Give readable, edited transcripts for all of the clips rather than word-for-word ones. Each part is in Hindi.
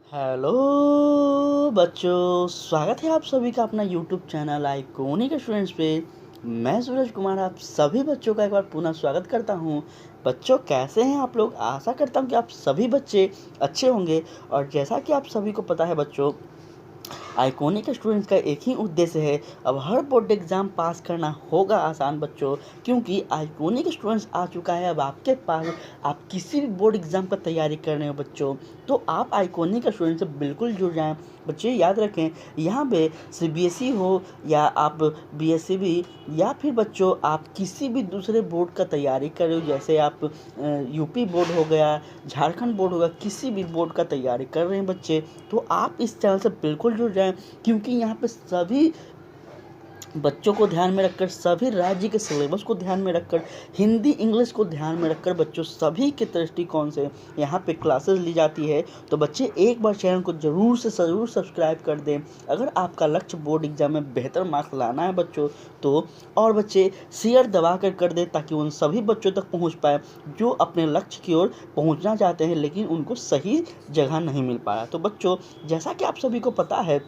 हेलो बच्चों, स्वागत है आप सभी का अपना यूट्यूब चैनल आइकॉनिक स्टूडेंट्स पे। मैं सूरज कुमार आप सभी बच्चों का एक बार पुनः स्वागत करता हूं। बच्चों, कैसे हैं आप लोग? आशा करता हूं कि आप सभी बच्चे अच्छे होंगे। और जैसा कि आप सभी को पता है बच्चों, आइकॉनिक स्टूडेंट्स का एक ही उद्देश्य है, अब हर बोर्ड एग्ज़ाम पास करना होगा आसान बच्चों, क्योंकि आइकॉनिक स्टूडेंट्स आ चुका है अब आपके पास। आप किसी भी बोर्ड एग्ज़ाम का तैयारी कर रहे हो बच्चों, तो आप आइकॉनिक स्टूडेंट से बिल्कुल जुड़ जाएं। बच्चे याद रखें, यहाँ पे सीबीएसई हो या आप बीएसईबी या फिर बच्चों आप किसी भी दूसरे बोर्ड का तैयारी कर रहे हो, जैसे आप यूपी बोर्ड हो गया, झारखंड बोर्ड हो गया, किसी भी बोर्ड का तैयारी कर रहे हैं बच्चे, तो आप इस चैनल से बिल्कुल जुड़ जाएं, क्योंकि यहाँ पे सभी बच्चों को ध्यान में रखकर, सभी राज्य के सिलेबस को ध्यान में रखकर, हिंदी इंग्लिश को ध्यान में रखकर बच्चों सभी के दृष्टिकोण से यहाँ पे क्लासेस ली जाती है। तो बच्चे एक बार चैनल को ज़रूर सब्सक्राइब कर दें। अगर आपका लक्ष्य बोर्ड एग्जाम में बेहतर मार्क्स लाना है बच्चों, तो और बच्चे शेयर दबा कर दें, ताकि उन सभी बच्चों तक पहुँच पाए जो अपने लक्ष्य की ओर पहुँचना चाहते हैं, लेकिन उनको सही जगह नहीं मिल पा रहा। तो बच्चों, जैसा कि आप सभी को पता है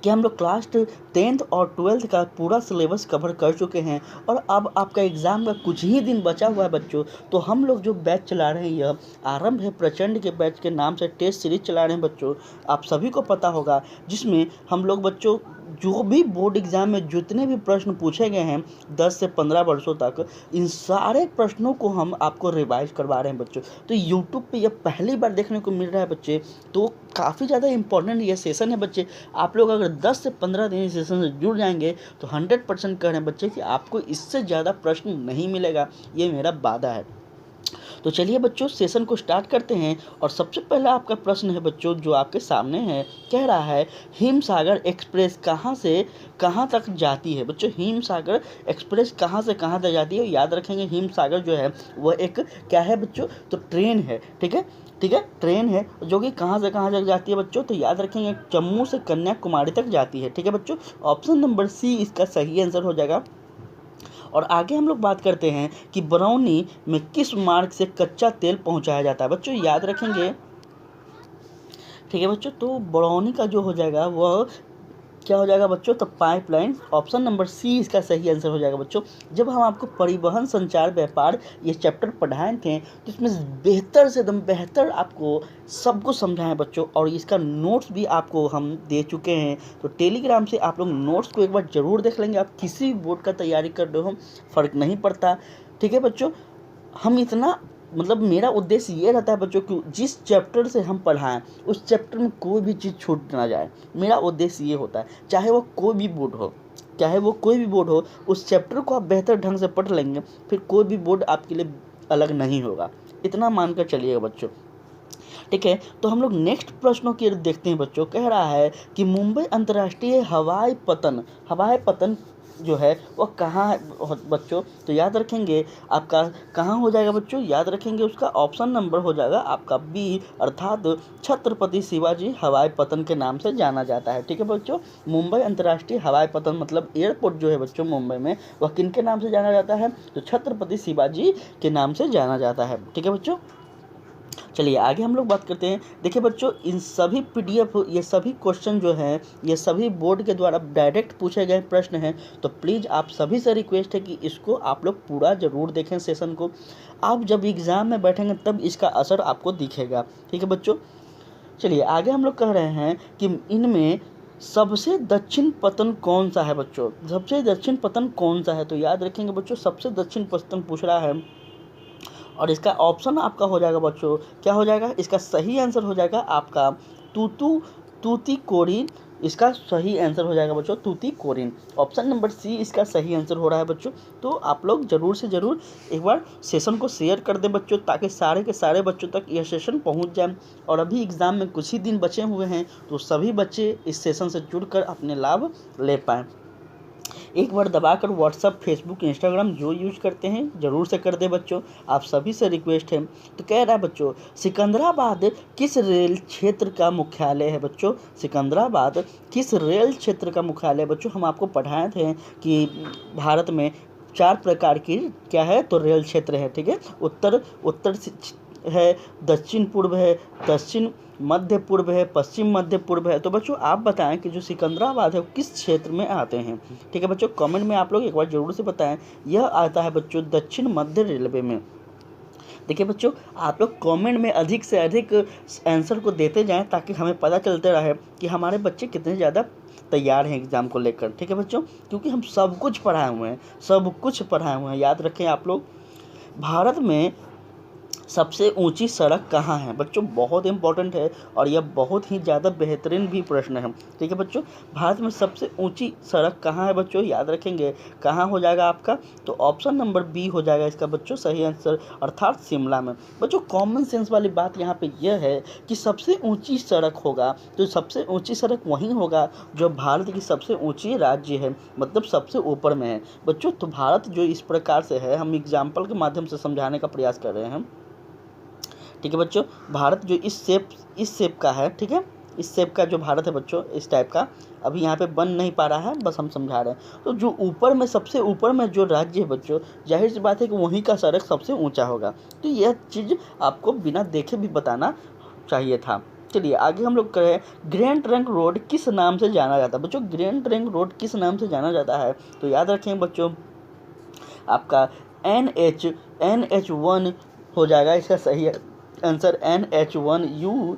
कि हम लोग क्लास 10th और 12th का पूरा सिलेबस कवर कर चुके हैं, और अब आपका एग्ज़ाम का कुछ ही दिन बचा हुआ है बच्चों। तो हम लोग जो बैच चला रहे हैं, यह आरंभ है प्रचंड के बैच के नाम से टेस्ट सीरीज चला रहे हैं बच्चों। आप सभी को पता होगा, जिसमें हम लोग बच्चों जो भी बोर्ड एग्ज़ाम में जितने भी प्रश्न पूछे गए हैं 10 से 15 वर्षों तक, इन सारे प्रश्नों को हम आपको रिवाइज करवा रहे हैं बच्चों। तो यूट्यूब पे यह पहली बार देखने को मिल रहा है बच्चे, तो काफ़ी ज़्यादा इंपॉर्टेंट ये सेशन है बच्चे। आप लोग अगर 10 से 15 दिन इस सेशन से जुड़ जाएंगे तो 100% कह रहे हैं बच्चे कि आपको इससे ज़्यादा प्रश्न नहीं मिलेगा, ये मेरा वादा है। तो चलिए बच्चों, सेशन को स्टार्ट करते हैं। और सबसे पहला आपका प्रश्न है बच्चों, जो आपके सामने है, कह रहा है हिमसागर एक्सप्रेस कहाँ से कहाँ तक जाती है। बच्चों, हिमसागर एक्सप्रेस कहाँ से कहाँ तक जाती है? याद रखेंगे, हिमसागर जो है वह एक क्या है बच्चों? तो ट्रेन है, ठीक है, ठीक है, ट्रेन है जो कि कहाँ से कहाँ तक जाती है बच्चों? तो याद रखेंगे, जम्मू से कन्याकुमारी तक जाती है, ठीक है बच्चों। ऑप्शन नंबर सी इसका सही आंसर हो जाएगा। और आगे हम लोग बात करते हैं कि बरौनी में किस मार्ग से कच्चा तेल पहुंचाया जाता है। बच्चों याद रखेंगे, ठीक है बच्चों, तो बरौनी का जो हो जाएगा वह क्या हो जाएगा बच्चों? तो पाइपलाइन। ऑप्शन नंबर सी इसका सही आंसर हो जाएगा बच्चों। जब हम आपको परिवहन संचार व्यापार ये चैप्टर पढ़ाए थे, तो इसमें बेहतर से एकदम बेहतर आपको सब कुछ समझाएं बच्चों, और इसका नोट्स भी आपको हम दे चुके हैं। तो टेलीग्राम से आप लोग नोट्स को एक बार ज़रूर देख लेंगे। आप किसी भी बोर्ड का तैयारी कर रहे हो, फ़र्क नहीं पड़ता, ठीक है बच्चों। हम इतना मतलब मेरा उद्देश्य ये रहता है बच्चों कि जिस चैप्टर से हम पढ़ाएं उस चैप्टर में कोई भी चीज़ छूट ना जाए। मेरा उद्देश्य ये होता है, चाहे वो कोई भी बोर्ड हो, चाहे वो कोई भी बोर्ड हो, उस चैप्टर को आप बेहतर ढंग से पढ़ लेंगे, फिर कोई भी बोर्ड आपके लिए अलग नहीं होगा। इतना मानकर चलिएगा बच्चों, ठीक है। तो हम लोग नेक्स्ट प्रश्नों की ओर देखते हैं बच्चों। कह रहा है कि मुंबई अंतर्राष्ट्रीय हवाई पतन जो है वह कहाँ है बच्चों? तो याद रखेंगे आपका कहाँ हो जाएगा बच्चों? याद रखेंगे, उसका ऑप्शन नंबर हो जाएगा आपका बी, अर्थात छत्रपति शिवाजी हवाई पतन के नाम से जाना जाता है, ठीक है बच्चों। मुंबई अंतर्राष्ट्रीय हवाई पतन मतलब एयरपोर्ट जो है बच्चों मुंबई में, वह किन के नाम से जाना जाता है? तो छत्रपति शिवाजी के नाम से जाना जाता है, ठीक है बच्चों। चलिए आगे हम लोग बात करते हैं। देखिए बच्चों, इन सभी पीडीएफ, ये सभी क्वेश्चन जो हैं, ये सभी बोर्ड के द्वारा डायरेक्ट पूछे गए प्रश्न हैं। तो प्लीज़ आप सभी से रिक्वेस्ट है कि इसको आप लोग पूरा ज़रूर देखें सेशन को। आप जब एग्ज़ाम में बैठेंगे तब इसका असर आपको दिखेगा, ठीक है बच्चों। चलिए आगे हम लोग कह रहे हैं कि इनमें सबसे दक्षिण पतन कौन सा है बच्चों? सबसे दक्षिण पतन कौन सा है? तो याद रखेंगे बच्चों, सबसे दक्षिण पतन पूछ रहा है, और इसका ऑप्शन आपका हो जाएगा बच्चों, क्या हो जाएगा? इसका सही आंसर हो जाएगा आपका तूतीकोरिन। इसका सही आंसर हो जाएगा बच्चों तूतीकोरिन। ऑप्शन नंबर सी इसका सही आंसर हो रहा है बच्चों। तो आप लोग ज़रूर से ज़रूर एक बार सेशन को शेयर कर दें बच्चों, ताकि सारे के सारे बच्चों तक यह सेशन पहुंच जाए। और अभी एग्ज़ाम में कुछ ही दिन बचे हुए हैं, तो सभी बच्चे इस सेशन से जुड़कर अपने लाभ ले पाएँ। एक बार दबाकर व्हाट्सअप, फेसबुक, इंस्टाग्राम जो यूज करते हैं ज़रूर से कर दे बच्चों, आप सभी से रिक्वेस्ट है। तो कह रहा है बच्चों, सिकंदराबाद किस रेल क्षेत्र का मुख्यालय है बच्चों? सिकंदराबाद किस रेल क्षेत्र का मुख्यालय है बच्चों? हम आपको पढ़ाए थे कि भारत में 4 प्रकार की क्या है, तो रेल क्षेत्र है, ठीक है। उत्तर है, दक्षिण पूर्व है, दक्षिण मध्य पूर्व है, पश्चिम मध्य पूर्व है। तो बच्चों आप बताएं कि जो सिकंदराबाद है वो किस क्षेत्र में आते हैं। ठीक है बच्चों, कमेंट में आप लोग एक बार जरूर से बताएं। यह आता है बच्चों दक्षिण मध्य रेलवे में। देखिए बच्चों, आप लोग कमेंट में अधिक से अधिक आंसर को देते जाएं ताकि हमें पता चलते रहे कि हमारे बच्चे कितने ज़्यादा तैयार हैं एग्ज़ाम को लेकर। ठीक है बच्चों, क्योंकि हम सब कुछ पढ़ाए हुए हैं, सब कुछ पढ़ाए हुए हैं। याद रखें आप लोग, भारत में सबसे ऊंची सड़क कहाँ है बच्चों, बहुत इंपॉर्टेंट है और यह बहुत ही ज़्यादा बेहतरीन भी प्रश्न है। ठीक है बच्चों, भारत में सबसे ऊंची सड़क कहाँ है बच्चों, याद रखेंगे कहाँ हो जाएगा आपका, तो ऑप्शन नंबर बी हो जाएगा इसका बच्चों सही आंसर, अर्थात शिमला में। बच्चों कॉमन सेंस वाली बात यहाँ पे यह है कि सबसे ऊँची सड़क होगा तो सबसे ऊँची सड़क वहीं होगा जो भारत की सबसे ऊँची राज्य है, मतलब सबसे ऊपर में है बच्चों। तो भारत जो इस प्रकार से है, हम एग्जाम्पल के माध्यम से समझाने का प्रयास कर रहे हैं। ठीक है बच्चों, भारत जो इस शेप का है, ठीक है, इस शेप का जो भारत है बच्चों, इस टाइप का, अभी यहाँ पे बन नहीं पा रहा है, बस हम समझा रहे हैं। तो जो ऊपर में सबसे ऊपर में जो राज्य है बच्चों, जाहिर सी बात है कि वहीं का सड़क सबसे ऊंचा होगा। तो यह चीज़ आपको बिना देखे भी बताना चाहिए था। चलिए आगे हम लोग करें, ग्रैंड ट्रंक रोड किस नाम से जाना जाता है बच्चों, ग्रैंड ट्रंक रोड किस नाम से जाना जाता है। तो याद रखें बच्चों, आपका NH1 हो जाएगा इसका सही आंसर, NH1U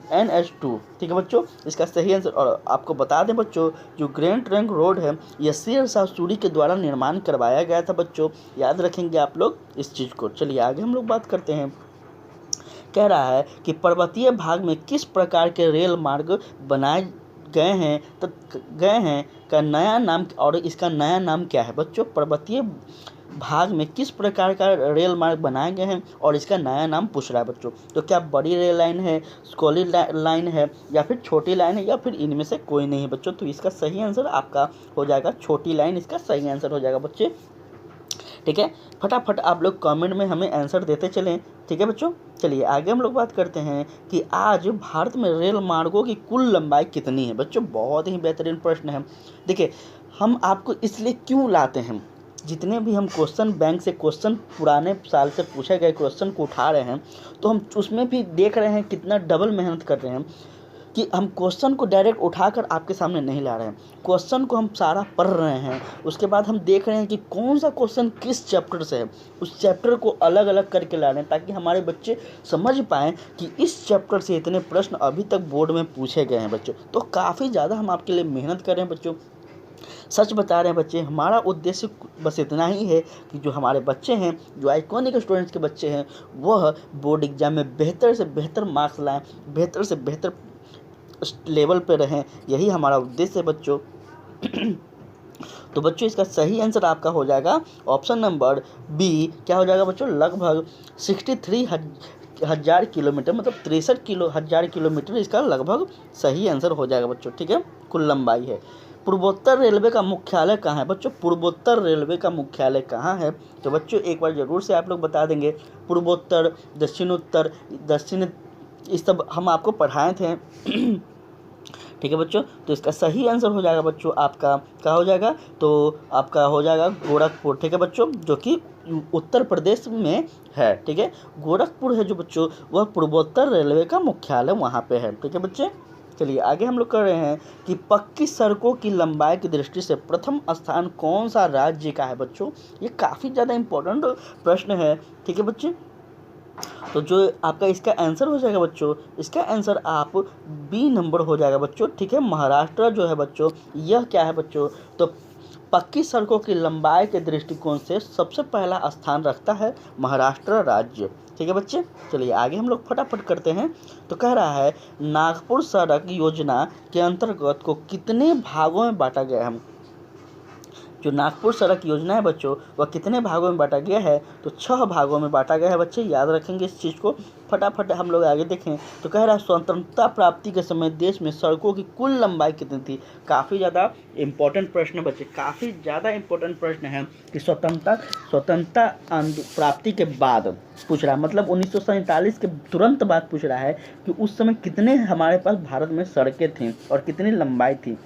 ठीक है बच्चों, इसका सही आंसर। और आपको बता दें बच्चों, जो ग्रैंड ट्रंक रोड है यह शेर शाह सूरी के द्वारा निर्माण करवाया गया था बच्चों, याद रखेंगे आप लोग इस चीज़ को। चलिए आगे हम लोग बात करते हैं। कह रहा है कि पर्वतीय भाग में किस प्रकार के रेल मार्ग बनाए गए हैं का नया नाम, और इसका नया नाम क्या है बच्चों, पर्वतीय भाग में किस प्रकार का रेल मार्ग बनाए गए हैं और इसका नया नाम पूछ रहा है बच्चों। तो क्या बड़ी रेल लाइन है, स्कॉली लाइन है, या फिर छोटी लाइन है, या फिर इनमें से कोई नहीं है बच्चों। तो इसका सही आंसर आपका हो जाएगा छोटी लाइन, इसका सही आंसर हो जाएगा बच्चे। ठीक है, फटाफट आप लोग कमेंट में हमें आंसर देते चलें। ठीक है बच्चों, चलिए आगे हम लोग बात करते हैं कि आज भारत में रेल मार्गों की कुल लंबाई कितनी है बच्चों, बहुत ही बेहतरीन प्रश्न है। देखिए, हम आपको इसलिए क्यों लाते हैं, जितने भी हम क्वेश्चन बैंक से क्वेश्चन पुराने साल से पूछे गए क्वेश्चन को उठा रहे हैं, तो हम उसमें भी देख रहे हैं कितना डबल मेहनत कर रहे हैं कि हम क्वेश्चन को डायरेक्ट उठाकर आपके सामने नहीं ला रहे हैं, क्वेश्चन को हम सारा पढ़ रहे हैं, उसके बाद हम देख रहे हैं कि कौन सा क्वेश्चन किस चैप्टर से है, उस चैप्टर को अलग अलग करके ला रहे हैं ताकि हमारे बच्चे समझ पाएँ कि इस चैप्टर से इतने प्रश्न अभी तक बोर्ड में पूछे गए हैं बच्चों। तो काफ़ी ज़्यादा हम आपके लिए मेहनत कर रहे हैं बच्चों, सच बता रहे हैं बच्चे। हमारा उद्देश्य बस इतना ही है कि जो हमारे बच्चे हैं, जो आइकॉनिक स्टूडेंट्स के बच्चे हैं, वह बोर्ड एग्जाम में बेहतर से बेहतर मार्क्स लाएं, बेहतर से बेहतर लेवल पे रहें, यही हमारा उद्देश्य है बच्चों। तो बच्चों इसका सही आंसर आपका हो जाएगा ऑप्शन नंबर बी। क्या हो जाएगा बच्चों, लगभग 63,000 किलोमीटर, मतलब 63,000 किलोमीटर इसका लगभग सही आंसर हो जाएगा बच्चों। ठीक है, कुल लंबाई है। पूर्वोत्तर रेलवे का मुख्यालय कहाँ है बच्चों, पूर्वोत्तर रेलवे का मुख्यालय कहाँ है। तो बच्चों एक बार ज़रूर से आप लोग बता देंगे, पूर्वोत्तर, दक्षिणोत्तर, दक्षिण, इस सब हम आपको पढ़ाए थे। ठीक है बच्चों, तो इसका सही आंसर हो जाएगा बच्चों आपका, क्या हो जाएगा, तो आपका हो जाएगा गोरखपुर। ठीक है बच्चों, जो कि उत्तर प्रदेश में है। ठीक है, गोरखपुर है जो बच्चों, वह पूर्वोत्तर रेलवे का मुख्यालय वहाँ पे है। ठीक है बच्चे, चलिए आगे हम लोग कर रहे हैं कि पक्की सड़कों की लंबाई की दृष्टि से प्रथम स्थान कौन सा राज्य का है बच्चों। ये काफ़ी ज़्यादा इम्पोर्टेंट प्रश्न है। ठीक है बच्चे, तो जो आपका इसका आंसर हो जाएगा बच्चों, इसका आंसर आप बी नंबर हो जाएगा बच्चों। ठीक है, महाराष्ट्र जो है बच्चों, यह क्या है बच्चों, तो पक्की सड़कों की लंबाई के दृष्टिकोण से सबसे पहला स्थान रखता है महाराष्ट्र राज्य। ठीक है बच्चे, चलिए आगे हम लोग फटाफट करते हैं। तो कह रहा है नागपुर सड़क योजना के अंतर्गत को कितने भागों में बांटा गया है। जो नागपुर सड़क योजना है बच्चों, वह कितने भागों में बांटा गया है, तो 6 भागों में बांटा गया है बच्चे, याद रखेंगे इस चीज़ को। फटाफट हम लोग आगे देखें तो कह रहा है स्वतंत्रता प्राप्ति के समय देश में सड़कों की कुल लंबाई कितनी थी। काफ़ी ज़्यादा इम्पोर्टेंट प्रश्न है बच्चे, काफ़ी ज़्यादा इम्पोर्टेंट प्रश्न है कि स्वतंत्रता प्राप्ति के बाद पूछ रहा है, मतलब 1947 के तुरंत बाद पूछ रहा है कि उस समय कितने हमारे पास भारत में सड़कें थीं और कितनी लंबाई थी।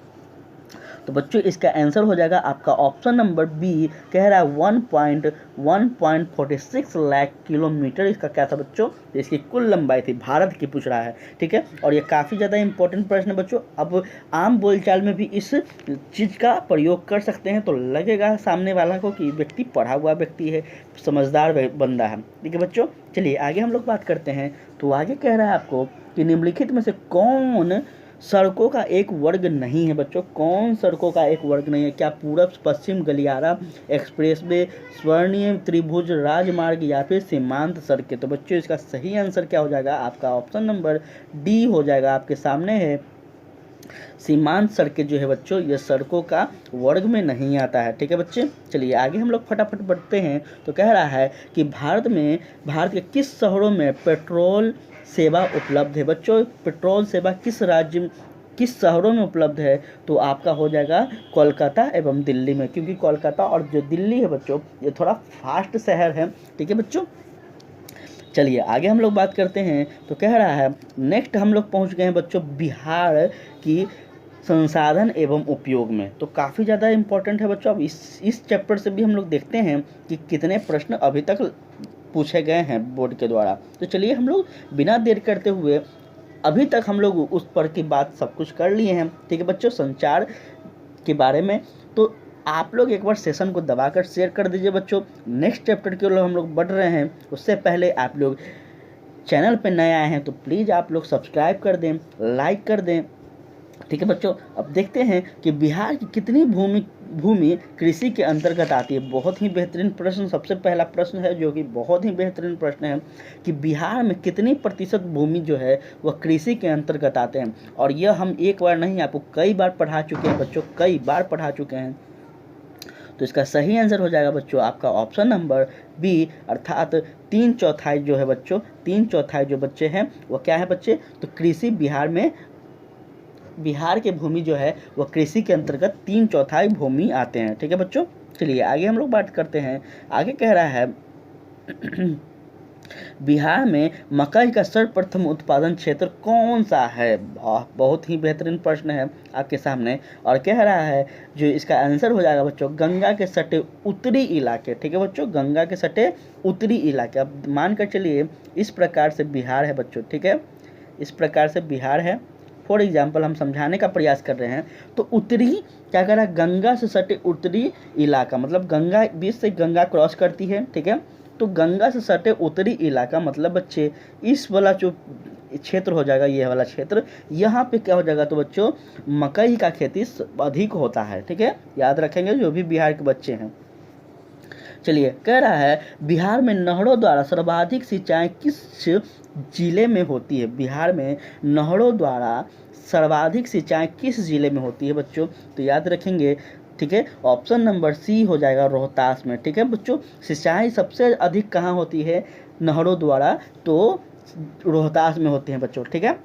तो बच्चों इसका आंसर हो जाएगा आपका ऑप्शन नंबर बी, कह रहा है 1.46 लाख किलोमीटर इसका क्या था बच्चों, इसकी कुल लंबाई थी, भारत की पूछ रहा है। ठीक है, और ये काफ़ी ज़्यादा इंपॉर्टेंट प्रश्न है बच्चों। अब आम बोलचाल में भी इस चीज़ का प्रयोग कर सकते हैं, तो लगेगा सामने वाला को कि व्यक्ति पढ़ा हुआ व्यक्ति है, समझदार बंदा है। ठीक है बच्चों, चलिए आगे हम लोग बात करते हैं। तो आगे कह रहा है आपको कि निम्नलिखित में से कौन सड़कों का एक वर्ग नहीं है बच्चों, कौन सड़कों का एक वर्ग नहीं है? क्या पूरब पश्चिम गलियारा, एक्सप्रेसवे, स्वर्णीय त्रिभुज, राजमार्ग या फिर सीमांत सड़कें? तो बच्चों इसका सही आंसर क्या हो जाएगा? आपका ऑप्शन नंबर डी हो जाएगा, आपके सामने है। सीमांत सड़कें जो है बच्चों, ये सड़कों का वर्ग में नहीं आता है। ठीक है बच्चे, चलिए आगे हम लोग फटाफट बढ़ते हैं। तो कह रहा है कि भारत के किस शहरों में पेट्रोल सेवा उपलब्ध है? बच्चों पेट्रोल सेवा किस राज्य किस शहरों में उपलब्ध है? तो आपका हो जाएगा कोलकाता एवं दिल्ली में, क्योंकि कोलकाता और जो दिल्ली है बच्चों ये थोड़ा फास्ट शहर है। ठीक है बच्चों, चलिए आगे हम लोग बात करते हैं। तो कह रहा है नेक्स्ट हम लोग पहुंच गए हैं बच्चों बिहार की संसाधन एवं उपयोग में। तो काफ़ी ज़्यादा इम्पोर्टेंट है बच्चों। अब इस चैप्टर से भी हम लोग देखते हैं कि कितने प्रश्न अभी तक पूछे गए हैं बोर्ड के द्वारा। तो चलिए हम लोग बिना देर करते हुए, अभी तक हम लोग उस पर की बात सब कुछ कर लिए हैं। ठीक है बच्चों, संचार के बारे में। तो आप लोग एक बार सेशन को दबाकर शेयर कर दीजिए बच्चों। नेक्स्ट चैप्टर के लिए हम लोग बढ़ रहे हैं, उससे पहले आप लोग चैनल पे नए आए हैं तो प्लीज़ आप लोग सब्सक्राइब कर दें, लाइक कर दें। ठीक है बच्चों, अब देखते हैं कि बिहार की कितनी भूमि कृषि के अंतर्गत आती है। बहुत ही बेहतरीन प्रश्न, सबसे पहला प्रश्न है जो कि बहुत ही बेहतरीन प्रश्न है कि बिहार में कितनी प्रतिशत भूमि जो है वह कृषि के अंतर्गत आते हैं। और यह हम एक बार नहीं, आपको कई बार पढ़ा चुके हैं बच्चों, कई बार पढ़ा चुके हैं। तो इसका सही आंसर हो जाएगा बच्चों आपका ऑप्शन नंबर बी, अर्थात 3/4 जो है बच्चों, 3/4 जो बच्चे हैं वो क्या है बच्चे, तो कृषि बिहार के भूमि जो है वह कृषि के अंतर्गत 3/4 भूमि आते हैं। ठीक है बच्चों, चलिए आगे हम लोग बात करते हैं। आगे कह रहा है बिहार में मकई का सर्वप्रथम उत्पादन क्षेत्र कौन सा है? बहुत ही बेहतरीन प्रश्न है आपके सामने, और कह रहा है जो इसका आंसर हो जाएगा बच्चों गंगा के सटे उत्तरी इलाके। ठीक है बच्चों, गंगा के सटे उत्तरी इलाके। अब मान कर चलिए इस प्रकार से बिहार है बच्चों। ठीक है, इस प्रकार से बिहार है। फॉर एग्जाम्पल हम समझाने का प्रयास कर रहे हैं। तो उत्तरी क्या कर रहा है, गंगा से सटे उत्तरी इलाका, मतलब गंगा बीच से गंगा क्रॉस करती है। ठीक है, तो गंगा से सटे उत्तरी इलाका मतलब बच्चे इस वाला जो क्षेत्र हो जाएगा, ये वाला क्षेत्र, यहाँ पे क्या हो जाएगा, तो बच्चों मकई का खेती अधिक होता है। ठीक है, याद रखेंगे जो भी बिहार के बच्चे हैं। चलिए कह रहा है बिहार में नहरों द्वारा सर्वाधिक सिंचाई किस जिले में होती है? बिहार में नहरों द्वारा सर्वाधिक सिंचाई किस जिले में होती है बच्चों? तो याद रखेंगे। ठीक है, ऑप्शन नंबर सी हो जाएगा रोहतास में। ठीक है बच्चों, सिंचाई सबसे अधिक कहाँ होती है नहरों द्वारा? तो रोहतास में होती हैं बच्चों। ठीक है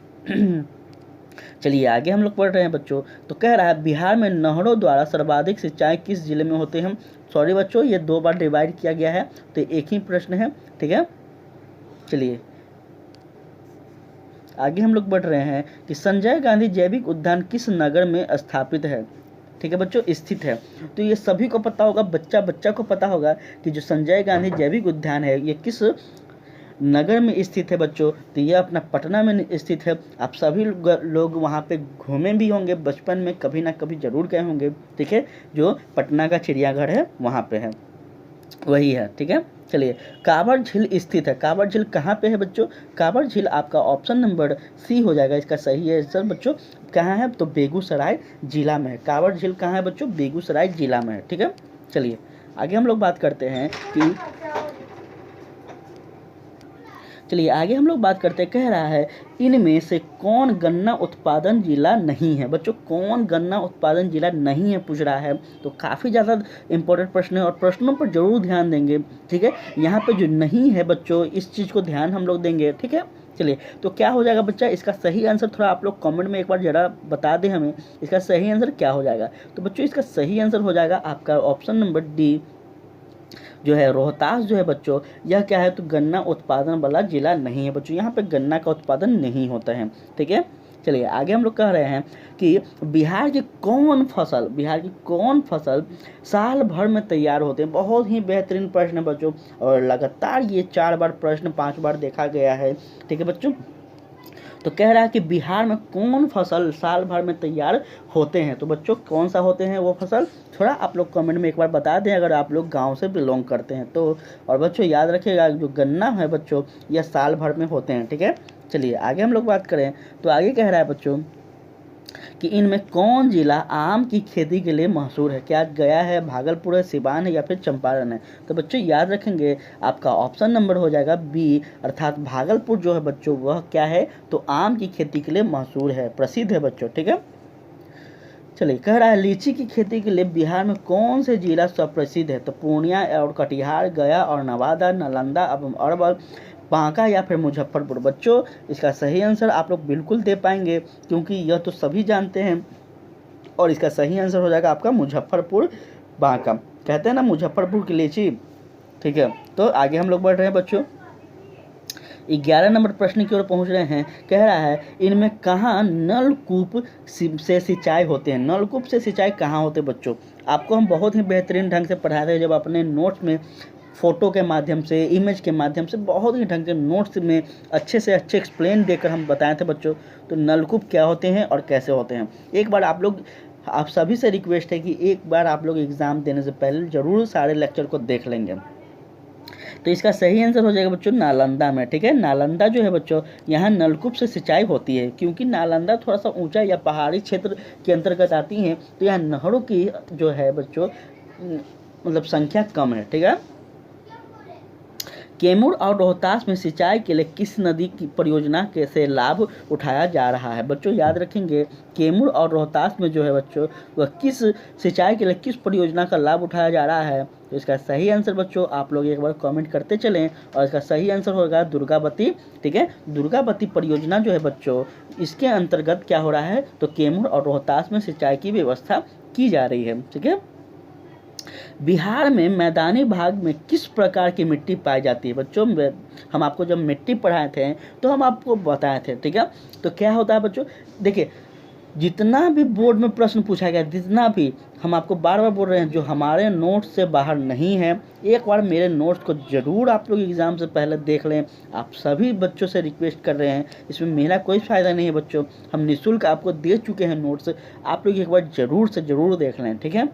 चलिए आगे हम लोग पढ़ रहे हैं बच्चों। तो कह रहा है बिहार में नहरों द्वारा सर्वाधिक सिंचाई किस जिले में होते हैं? सॉरी बच्चों, ये 2 बार डिवाइड किया गया है तो एक ही प्रश्न है। ठीक है, चलिए आगे हम लोग बढ़ रहे हैं कि संजय गांधी जैविक उद्यान किस नगर में स्थापित है? ठीक है बच्चों, स्थित है। तो ये सभी को पता होगा, बच्चा को पता होगा कि जो संजय गांधी जैविक उद्यान है ये किस नगर में स्थित है बच्चों। तो यह अपना पटना में स्थित है। आप सभी लोग वहाँ पे घूमे भी होंगे, बचपन में कभी ना कभी जरूर गए होंगे। ठीक है, जो पटना का चिड़ियाघर है वहाँ पे है, वही है। ठीक है, चलिए कांवर झील स्थित है। कांवर झील कहाँ पे है बच्चों? कांवर झील आपका ऑप्शन नंबर सी हो जाएगा, इसका सही है आंसर बच्चों। कहाँ है? तो बेगूसराय जिला में है। कांवर झील कहाँ है बच्चों? बेगूसराय जिला में है। ठीक है, चलिए आगे हम लोग बात करते हैं कि कह रहा है इनमें से कौन गन्ना उत्पादन जिला नहीं है? बच्चों कौन गन्ना उत्पादन जिला नहीं है पूछ रहा है। तो काफ़ी ज़्यादा इंपॉर्टेंट प्रश्न है और प्रश्नों पर जरूर ध्यान देंगे। ठीक है, यहाँ पे जो नहीं है बच्चों इस चीज़ को ध्यान हम लोग देंगे। ठीक है, चलिए तो क्या हो जाएगा बच्चा, इसका सही आंसर थोड़ा आप लोग कमेंट में एक बार ज़रा बता दें हमें, इसका सही आंसर क्या हो जाएगा। तो बच्चों इसका सही आंसर हो जाएगा आपका ऑप्शन नंबर डी जो है रोहतास जो है बच्चों, यह क्या है, तो गन्ना उत्पादन वाला जिला नहीं है बच्चों। यहाँ पे गन्ना का उत्पादन नहीं होता है। ठीक है, चलिए आगे हम लोग कह रहे हैं कि बिहार की कौन फसल साल भर में तैयार होते हैं। बहुत ही बेहतरीन प्रश्न है बच्चों, और लगातार ये 4 बार प्रश्न 5 बार देखा गया है। ठीक है बच्चों, तो कह रहा है कि बिहार में कौन फसल साल भर में तैयार होते हैं। तो बच्चों कौन सा होते हैं वो फसल, थोड़ा आप लोग कमेंट में एक बार बता दें अगर आप लोग गांव से बिलोंग करते हैं तो। और बच्चों याद रखिएगा जो गन्ना है बच्चों यह साल भर में होते हैं। ठीक है, चलिए आगे हम लोग बात करें तो आगे कह रहा है बच्चों कि इनमें कौन जिला आम की खेती के लिए मशहूर है। क्या गया है, भागलपुर है, सिवान है या फिर चंपारण है। तो बच्चों याद रखेंगे आपका ऑप्शन नंबर हो जाएगा बी, अर्थात भागलपुर जो है बच्चों वह क्या है तो आम की खेती के लिए मशहूर है, प्रसिद्ध है बच्चों। ठीक है, चलिए कह रहा है लीची की खेती के लिए बिहार में कौन से जिला सुप्रसिद्ध है। तो पूर्णिया और कटिहार, गया और नवादा, नालंदा एवं अरवल, बांका या फिर मुजफ्फरपुर। बच्चों इसका सही आंसर आप लोग बिल्कुल दे पाएंगे क्योंकि यह तो सभी जानते हैं, और इसका सही आंसर हो जाएगा आपका मुजफ्फरपुर, बांका। कहते हैं ना मुजफ्फरपुर की लीची। ठीक है, तो आगे हम लोग बढ़ रहे हैं बच्चों, 11 नंबर प्रश्न की ओर पहुंच रहे हैं। कह रहा है इनमें कहाँ नलकूप से सिंचाई होते हैं। नलकूप से सिंचाई कहाँ होते हैं बच्चों, आपको हम बहुत ही बेहतरीन ढंग से पढ़ाते हैं जब अपने नोट्स में फ़ोटो के माध्यम से, इमेज के माध्यम से बहुत ही ढंग से नोट्स में अच्छे से अच्छे एक्सप्लेन देकर हम बताए थे बच्चों। तो नलकूप क्या होते हैं और कैसे होते हैं, एक बार आप सभी से रिक्वेस्ट है कि एक बार आप लोग एग्ज़ाम देने से पहले ज़रूर सारे लेक्चर को देख लेंगे। तो इसका सही आंसर हो जाएगा बच्चों नालंदा में। ठीक है, नालंदा जो है बच्चों यहाँ नलकूप से सिंचाई होती है क्योंकि नालंदा थोड़ा सा ऊंचा या पहाड़ी क्षेत्र के अंतर्गत आती है, तो यहाँ नहरों की जो है बच्चों मतलब संख्या कम है। ठीक है, कैमूर और रोहतास में सिंचाई के लिए किस नदी की परियोजना के से लाभ उठाया जा रहा है। बच्चों याद रखेंगे कैमूर और रोहतास में जो है बच्चों वह किस सिंचाई के लिए किस परियोजना का लाभ उठाया जा रहा है। तो इसका सही आंसर बच्चों आप लोग एक बार कमेंट करते चलें, और इसका सही आंसर होगा दुर्गावती। ठीक है, दुर्गावती परियोजना जो है बच्चों इसके अंतर्गत क्या हो रहा है तो कैमूर और रोहतास में सिंचाई की व्यवस्था की जा रही है। ठीक है, बिहार में मैदानी भाग में किस प्रकार की मिट्टी पाई जाती है। बच्चों हम आपको जब मिट्टी पढ़ाए थे तो हम आपको बताए थे। ठीक है, तो क्या होता है बच्चों, देखिए जितना भी बोर्ड में प्रश्न पूछा गया, जितना भी, हम आपको बार बार बोल रहे हैं जो हमारे नोट्स से बाहर नहीं है एक बार मेरे नोट्स को ज़रूर आप लोग एग्ज़ाम से पहले देख लें। आप सभी बच्चों से रिक्वेस्ट कर रहे हैं, इसमें मेरा कोई फ़ायदा नहीं है बच्चों, हम निःशुल्क आपको दे चुके हैं नोट्स, आप लोग एक बार ज़रूर से ज़रूर देख लें। ठीक है,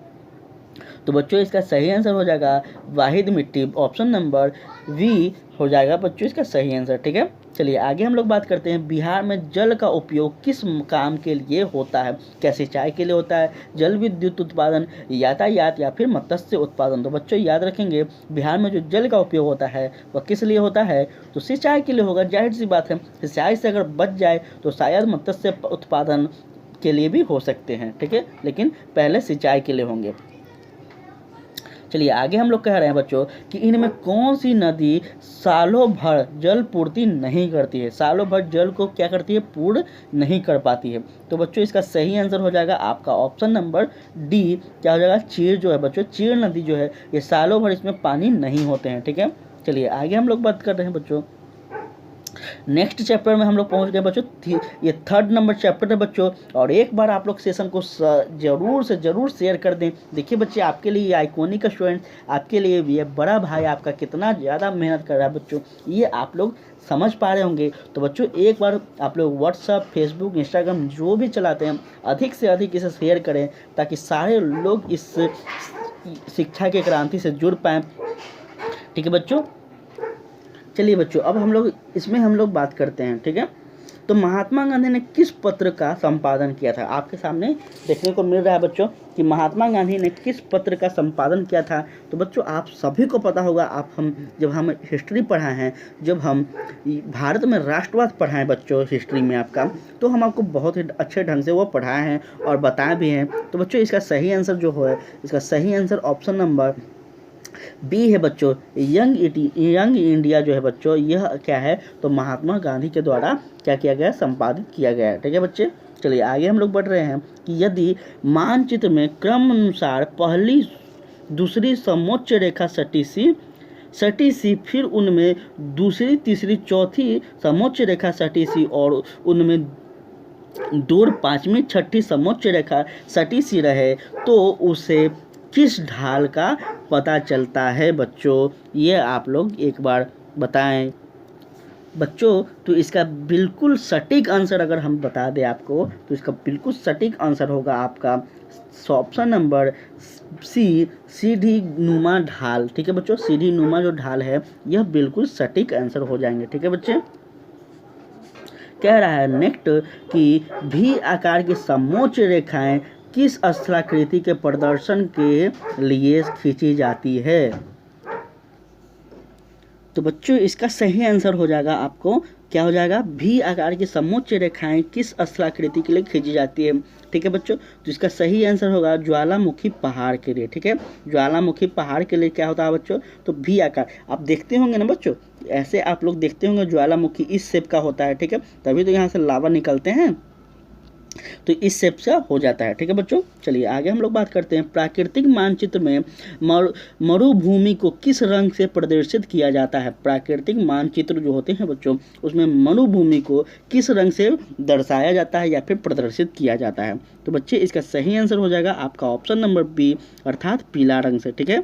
तो बच्चों इसका सही आंसर हो जाएगा वाहिद मिट्टी, ऑप्शन नंबर वी हो जाएगा बच्चों इसका सही आंसर। ठीक है, चलिए आगे हम लोग बात करते हैं बिहार में जल का उपयोग किस काम के लिए होता है। क्या सिंचाई के लिए होता है, जल विद्युत उत्पादन, यातायात या फिर मत्स्य उत्पादन। तो बच्चों याद रखेंगे बिहार में जो जल का उपयोग होता है वह किस लिए होता है तो सिंचाई के लिए होगा। जाहिर सी बात है, सिंचाई से अगर बच जाए तो शायद मत्स्य उत्पादन के लिए भी हो सकते हैं। ठीक है, लेकिन पहले सिंचाई के लिए होंगे। चलिए आगे हम लोग कह रहे हैं बच्चों कि इनमें कौन सी नदी सालों भर जल पूर्ति नहीं करती है। सालों भर जल को क्या करती है, पूर्ण नहीं कर पाती है। तो बच्चों इसका सही आंसर हो जाएगा आपका ऑप्शन नंबर डी, क्या हो जाएगा चीर जो है बच्चों, चीर नदी जो है ये सालों भर इसमें पानी नहीं होते हैं। ठीक है, चलिए आगे हम लोग बात कर रहे हैं बच्चों, नेक्स्ट चैप्टर में हम लोग पहुंच गए बच्चों, ये 3rd नंबर चैप्टर है बच्चों। और एक बार आप लोग सेशन को जरूर से जरूर शेयर कर दें। देखिए बच्चे आपके लिए ये आइकॉनिक स्टूडेंट, आपके लिए ये बड़ा भाई आपका कितना ज़्यादा मेहनत कर रहा है बच्चों, ये आप लोग समझ पा रहे होंगे। तो बच्चों एक बार आप लोग व्हाट्सअप, फेसबुक, इंस्टाग्राम जो भी चलाते हैं अधिक से अधिक इसे शेयर करें ताकि सारे लोग इस शिक्षा की क्रांति से जुड़ पाएँ। ठीक है बच्चों, चलिए बच्चों अब हम लोग बात करते हैं। ठीक है, तो महात्मा गांधी ने किस पत्र का संपादन किया था। आपके सामने देखने को मिल रहा है बच्चों कि महात्मा गांधी ने किस पत्र का संपादन किया था। तो बच्चों आप सभी को पता होगा, जब हम हिस्ट्री पढ़ाए हैं, जब हम भारत में राष्ट्रवाद पढ़ाएं बच्चों हिस्ट्री में आपका, तो हम आपको बहुत ही अच्छे ढंग से वो पढ़ाए हैं और बताए भी हैं। तो बच्चों इसका सही आंसर जो है, इसका सही आंसर ऑप्शन नंबर बी है बच्चों, यंग इंडिया जो है बच्चों, यह क्या है तो महात्मा गांधी के द्वारा क्या किया गया, संपादित किया गया है। ठीक है बच्चे, चलिए आगे हम लोग बढ़ रहे हैं कि यदि मानचित्र में क्रम अनुसार पहली दूसरी समोच्च रेखा सटी सी फिर उनमें दूसरी तीसरी चौथी समोच्च रेखा सटी सी और उनमें दूर पांचवी छठी समोच्च रेखा सटी सी रहे तो उसे किस ढाल का पता चलता है बच्चों? ये आप लोग एक बार बताएं बच्चों। तो इसका बिल्कुल सटीक आंसर अगर हम बता दें आपको, तो इसका बिल्कुल सटीक आंसर होगा आपका ऑप्शन नंबर सी, सीढ़ी नुमा ढाल। ठीक है बच्चों, सीढ़ी नुमा जो ढाल है यह बिल्कुल सटीक आंसर हो जाएंगे। ठीक है बच्चे, कह रहा है नेक्स्ट कि भी आकार की समोच्च रेखाएं किस स्थलाकृति के प्रदर्शन के लिए खींची जाती है? तो बच्चों इसका सही आंसर हो जाएगा आपको, क्या हो जाएगा, भी आकार की समोच्च रेखाएं किस स्थलाकृति के लिए खींची जाती है। ठीक है बच्चों, तो इसका सही आंसर होगा ज्वालामुखी पहाड़ के लिए। ठीक है, ज्वालामुखी पहाड़ के लिए क्या होता है बच्चों, तो भी आकार। आप देखते होंगे ना बच्चों, ऐसे आप लोग देखते होंगे ज्वालामुखी इस शेप का होता है। ठीक है, तभी तो यहाँ से लावा निकलते हैं, तो इस शेप से हो जाता है। ठीक है बच्चों, चलिए आगे हम लोग बात करते हैं। प्राकृतिक मानचित्र में मरुभूमि को किस रंग से प्रदर्शित किया जाता है? प्राकृतिक मानचित्र जो होते हैं बच्चों, उसमें मरुभूमि को किस रंग से दर्शाया जाता है या फिर प्रदर्शित किया जाता है? तो बच्चे इसका सही आंसर हो जाएगा आपका ऑप्शन नंबर बी, अर्थात पीला रंग से। ठीक है,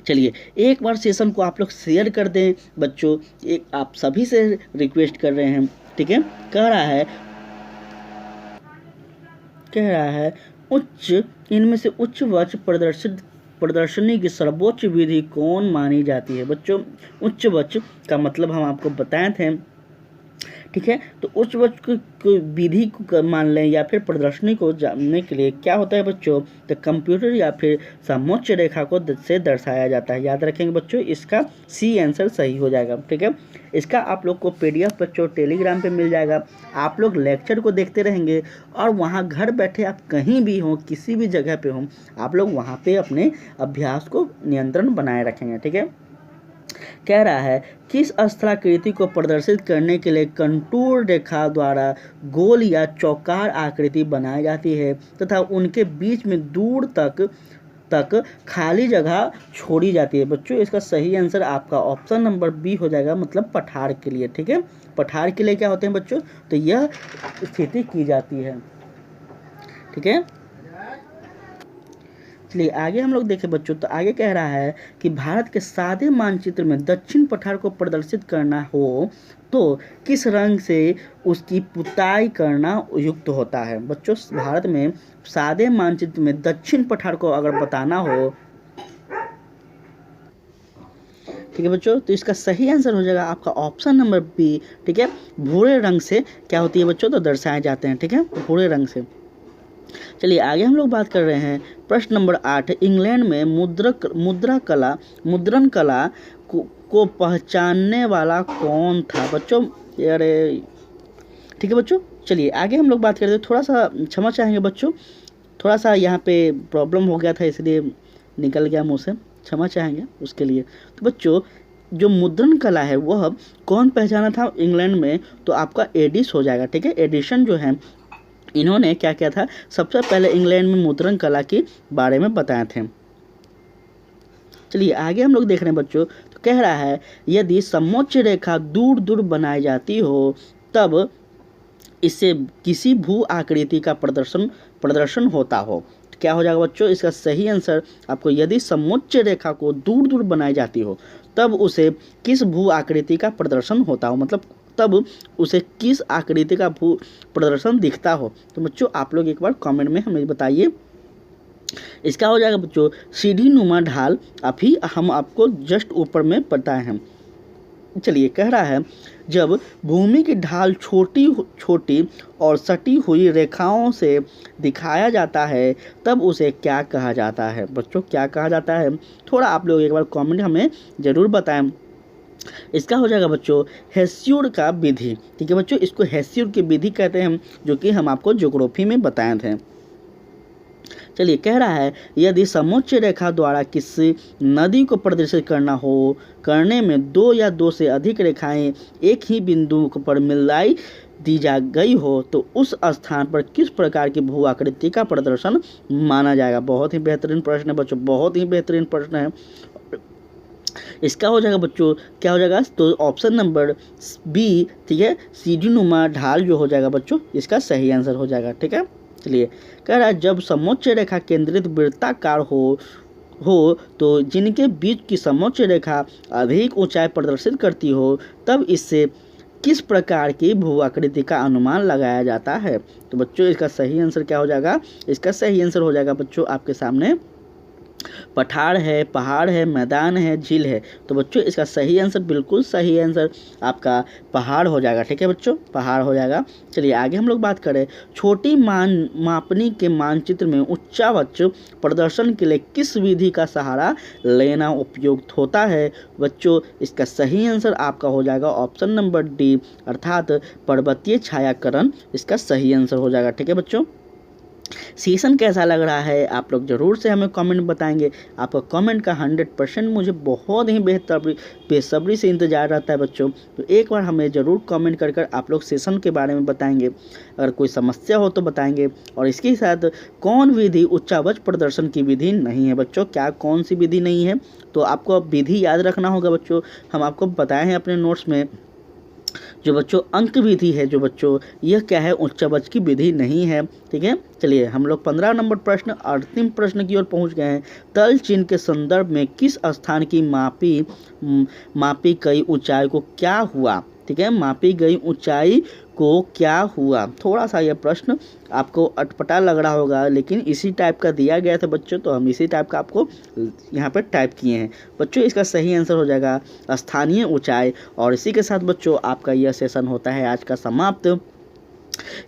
चलिए एक बार सेशन को आप लोग शेयर कर दें बच्चों, एक आप सभी से रिक्वेस्ट कर रहे हैं। ठीक है, कह रहा है उच्च, इनमें से उच्च वक्ष प्रदर्शनी की सर्वोच्च विधि कौन मानी जाती है? बच्चों उच्च वक्ष का मतलब हम आपको बताए थे। ठीक है, तो उच्च वक्ष की विधि को मान लें या फिर प्रदर्शनी को जानने के लिए क्या होता है बच्चों, तो कंप्यूटर या फिर समोच्च रेखा को से दर्शाया जाता है। याद रखेंगे बच्चों, इसका सी आंसर सही हो जाएगा। ठीक है, इसका आप लोग को PDF बच्चों टेलीग्राम पे मिल जाएगा। आप लोग लेक्चर को देखते रहेंगे और वहाँ घर बैठे आप कहीं भी हों, किसी भी जगह पे हों, आप लोग वहाँ पे अपने अभ्यास को नियंत्रण बनाए रखेंगे। ठीक है, कह रहा है किस स्थलाकृति को प्रदर्शित करने के लिए कंटूर रेखा द्वारा गोल या चौकार आकृति बनाई जाती है तथा उनके बीच में दूर तक खाली जगह छोड़ी जाती है? बच्चों इसका सही आंसर आपका ऑप्शन नंबर बी हो जाएगा, मतलब पठार के लिए। ठीक है, पठार के लिए क्या होते हैं बच्चों, तो यह स्थिति की जाती है। ठीक है, चलिए आगे हम लोग देखें बच्चों, तो आगे कह रहा है कि भारत के सादे मानचित्र में दक्षिण पठार को प्रदर्शित करना हो तो किस रंग से उसकी पुताई करना उपयुक्त होता है? बच्चों भारत में सादे मानचित्र में दक्षिण पठार को अगर बताना हो, ठीक है बच्चों, तो इसका सही आंसर हो जाएगा आपका ऑप्शन नंबर बी। ठीक है, भूरे रंग से क्या होती है बच्चों, तो दर्शाए जाते हैं। ठीक है, भूरे रंग से। चलिए आगे हम लोग बात कर रहे हैं प्रश्न नंबर 8। इंग्लैंड में मुद्रण कला को पहचानने वाला कौन था? बच्चों अरे ठीक है बच्चों, चलिए आगे हम लोग बात करते हैं। थोड़ा सा क्षमा चाहेंगे बच्चों, थोड़ा सा यहाँ पे प्रॉब्लम हो गया था इसलिए निकल गया मुँह से, क्षमा चाहेंगे उसके लिए। तो बच्चों जो मुद्रण कला है वह कौन पहचाना था इंग्लैंड में, तो आपका एडिस हो जाएगा। ठीक है, एडिशन जो है इन्होंने क्या किया था, सबसे पहले इंग्लैंड में मुद्रण कला के बारे में बताए थे। चलिए आगे हम लोग देख रहे हैं बच्चों, तो कह रहा है यदि समोच्च रेखा दूर दूर बनाई जाती हो तब इससे किसी भू आकृति का प्रदर्शन होता हो, तो क्या हो जाएगा बच्चों, इसका सही आंसर आपको, यदि समोच्च रेखा को दूर दूर बनाई जाती हो तब उसे किस भू आकृति का प्रदर्शन होता हो, मतलब तब उसे किस आकृति का भू प्रदर्शन दिखता हो। तो बच्चों आप लोग एक बार कमेंट में हमें बताइए। इसका हो जाएगा बच्चों सीढ़ी नुमा ढाल, अभी हम आपको जस्ट ऊपर में बताए हैं। चलिए कह रहा है जब भूमि की ढाल छोटी छोटी और सटी हुई रेखाओं से दिखाया जाता है तब उसे क्या कहा जाता है? बच्चों क्या कहा जाता है, थोड़ा आप लोग एक बार कमेंट हमें ज़रूर बताएं। इसका हो जाएगा बच्चों हेस्यूड का विधि। ठीक है बच्चों, इसको हेस्यूड की विधि कहते हैं, जो कि हम आपको ज्योग्राफी में बताए थे। चलिए कह रहा है यदि समोच्च रेखा द्वारा किसी नदी को प्रदर्शित करने में दो या दो से अधिक रेखाएं एक ही बिंदु पर मिलाई दी जा गई हो तो उस स्थान पर किस प्रकार की भू आकृति का प्रदर्शन माना जाएगा? बहुत ही बेहतरीन प्रश्न है बच्चों, बहुत ही बेहतरीन प्रश्न है। इसका हो जाएगा बच्चों, क्या हो जाएगा, तो ऑप्शन नंबर बी, ठीक है, सीढ़ी नुमा ढाल जो हो जाएगा बच्चों, इसका सही आंसर हो जाएगा। ठीक है, चलिए कह रहा है जब समोच्च रेखा केंद्रित वृत्ताकार हो तो जिनके बीच की समोच्च रेखा अधिक ऊंचाई प्रदर्शित करती हो, तब इससे किस प्रकार की भू-आकृति का अनुमान लगाया जाता है। तो बच्चों इसका सही आंसर क्या हो जाएगा, इसका सही आंसर हो जाएगा बच्चों आपके सामने पठार है, पहाड़ है, मैदान है, झील है। तो बच्चों इसका सही आंसर, बिल्कुल सही आंसर आपका पहाड़ हो जाएगा। ठीक है बच्चों, पहाड़ हो जाएगा। चलिए आगे हम लोग बात करें, छोटी मापनी के मानचित्र में उच्चावच प्रदर्शन के लिए किस विधि का सहारा लेना उपयुक्त होता है। बच्चों इसका सही आंसर आपका हो जाएगा ऑप्शन नंबर डी, अर्थात पर्वतीय छायाकरण इसका सही आंसर हो जाएगा। ठीक है बच्चों, सेशन कैसा लग रहा है आप लोग ज़रूर से हमें कमेंट बताएंगे। आपका कमेंट का 100% मुझे बहुत ही बेसब्री से इंतज़ार रहता है बच्चों। तो एक बार हमें ज़रूर कमेंट कर आप लोग सेशन के बारे में बताएंगे, अगर कोई समस्या हो तो बताएंगे। और इसके साथ कौन विधि उच्चावच प्रदर्शन की विधि नहीं है बच्चों, क्या कौन सी विधि नहीं है, तो आपको विधि याद रखना होगा बच्चों। हम आपको बताए हैं अपने नोट्स में, जो बच्चों अंक विधि है जो बच्चों, यह क्या है, उच्चावच की विधि नहीं है। ठीक है, चलिए हम लोग 15 नंबर प्रश्न, अंतिम प्रश्न की ओर पहुंच गए हैं। तल चिन्ह के संदर्भ में किस स्थान की मापी गई ऊंचाई को क्या हुआ। ठीक है, मापी गई ऊंचाई को क्या हुआ। थोड़ा सा यह प्रश्न आपको अटपटा लग रहा होगा, लेकिन इसी टाइप का दिया गया था बच्चों, तो हम इसी टाइप का आपको यहाँ पर टाइप किए हैं बच्चों। इसका सही आंसर हो जाएगा स्थानीय ऊंचाई। और इसी के साथ बच्चों आपका यह सेशन होता है आज का समाप्त।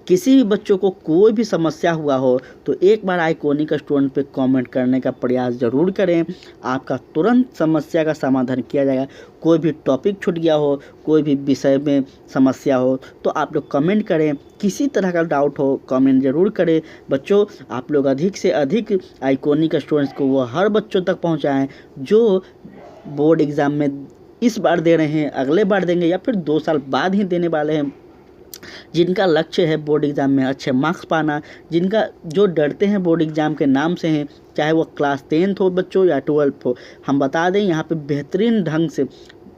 किसी भी बच्चों को कोई भी समस्या हुआ हो तो एक बार आइकॉनिक स्टूडेंट पे कमेंट करने का प्रयास ज़रूर करें, आपका तुरंत समस्या का समाधान किया जाएगा। कोई भी टॉपिक छूट गया हो, कोई भी विषय में समस्या हो, तो आप लोग कमेंट करें। किसी तरह का डाउट हो कमेंट ज़रूर करें बच्चों। आप लोग अधिक से अधिक आइकॉनिक स्टूडेंट्स को वो हर बच्चों तक पहुँचाएँ जो बोर्ड एग्ज़ाम में इस बार दे रहे हैं, अगले बार देंगे या फिर 2 साल बाद ही देने वाले हैं, जिनका लक्ष्य है बोर्ड एग्ज़ाम में अच्छे मार्क्स पाना, जिनका जो डरते हैं बोर्ड एग्ज़ाम के नाम से हैं, चाहे वो क्लास 10th हो बच्चों या 12th हो। हम बता दें यहाँ पे बेहतरीन ढंग से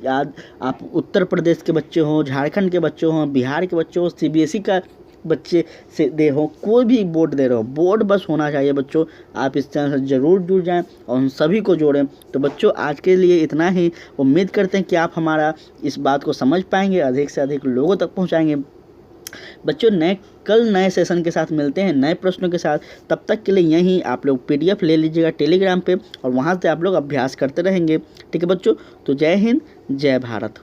याद, आप उत्तर प्रदेश के बच्चे हों, झारखंड के बच्चे हों, बिहार के बच्चे हों, CBSE का बच्चे से दे हो, कोई भी बोर्ड दे रहे हो, बोर्ड बस होना चाहिए बच्चों। आप इस चैनल से ज़रूर जुड़ जाएं और उन सभी को जोड़ें। तो बच्चों आज के लिए इतना ही। उम्मीद करते हैं कि आप हमारा इस बात को समझ पाएंगे, अधिक से अधिक लोगों तक पहुँचाएँगे बच्चों। कल नए सेशन के साथ मिलते हैं, नए प्रश्नों के साथ। तब तक के लिए यहीं आप लोग PDF ले लीजिएगा टेलीग्राम पे, और वहाँ से आप लोग अभ्यास करते रहेंगे। ठीक है बच्चों, तो जय हिंद, जय भारत।